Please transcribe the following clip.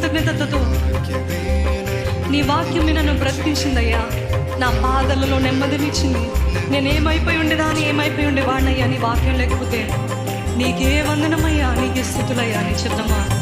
కృతజ్ఞతతో నీ వాక్యం నన్ను బ్రతికించిందయ్యా. నా బాధలలో నెమ్మదినిచ్చింది. నేనేమైపోయి ఉండేదాన్ని, ఏమైపోయి ఉండేవాడినయ్యా నీ వాక్యం లేకపోతే. నీకే వందనమయ్యా, నీకే స్తుతులయ్యా. నీ చిత్తమా